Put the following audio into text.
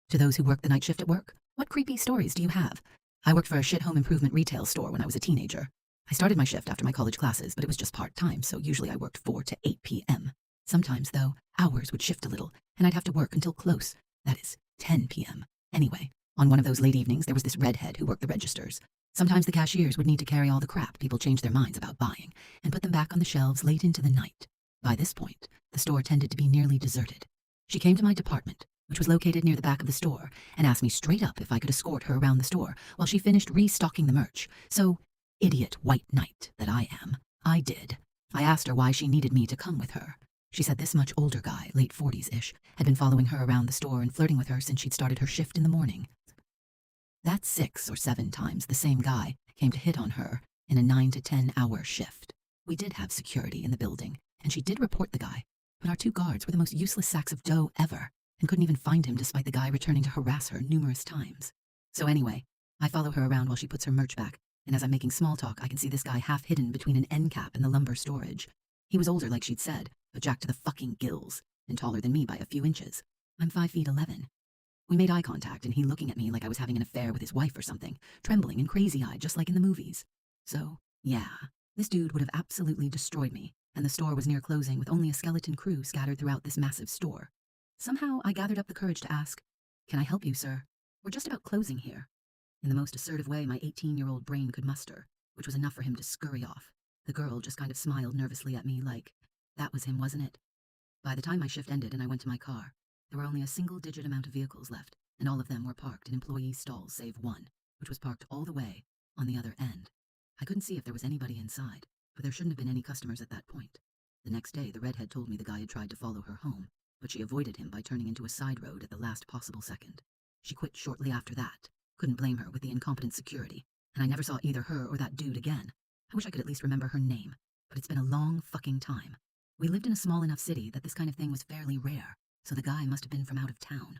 To those who work the night shift at work, what creepy stories do you have? I worked for a shit home improvement retail store when I was a teenager. I started my shift after my college classes, but it was just part-time, so usually I worked 4 to 8 p.m. Sometimes, though, hours would shift a little, and I'd have to work until close, that is, 10 p.m. Anyway, on one of those late evenings, there was this redhead who worked the registers. Sometimes the cashiers would need to carry all the crap people changed their minds about buying, and put them back on the shelves late into the night. By this point, the store tended to be nearly deserted. She came to my department, which was located near the back of the store, and asked me straight up if I could escort her around the store while she finished restocking the merch. So, idiot white knight that I am, I did. I asked her why she needed me to come with her. She said this much older guy, late 40s-ish, had been following her around the store and flirting with her since she'd started her shift in the morning. That's 6 or 7 times the same guy came to hit on her in a 9 to 10 hour shift. We did have security in the building, and she did report the guy, but our 2 guards were the most useless sacks of dough ever, and couldn't even find him despite the guy returning to harass her numerous times. So anyway, I follow her around while she puts her merch back, and as I'm making small talk, I can see this guy half hidden between an end cap and the lumber storage. He was older like she'd said, but jacked to the fucking gills, and taller than me by a few inches. I'm 5'11". We made eye contact, and he looking at me like I was having an affair with his wife or something, trembling and crazy-eyed just like in the movies. So, yeah, this dude would have absolutely destroyed me, and the store was near closing with only a skeleton crew scattered throughout this massive store. Somehow, I gathered up the courage to ask, "Can I help you, sir? We're just about closing here." In the most assertive way my 18-year-old brain could muster, which was enough for him to scurry off. The girl just kind of smiled nervously at me like, that was him, wasn't it? By the time my shift ended and I went to my car, there were only a single-digit amount of vehicles left, and all of them were parked in employee stalls save one, which was parked all the way on the other end. I couldn't see if there was anybody inside, but there shouldn't have been any customers at that point. The next day, the redhead told me the guy had tried to follow her home, but she avoided him by turning into a side road at the last possible second. She quit shortly after that. Couldn't blame her with the incompetent security, and I never saw either her or that dude again. I wish I could at least remember her name, but it's been a long fucking time. We lived in a small enough city that this kind of thing was fairly rare, so the guy must have been from out of town.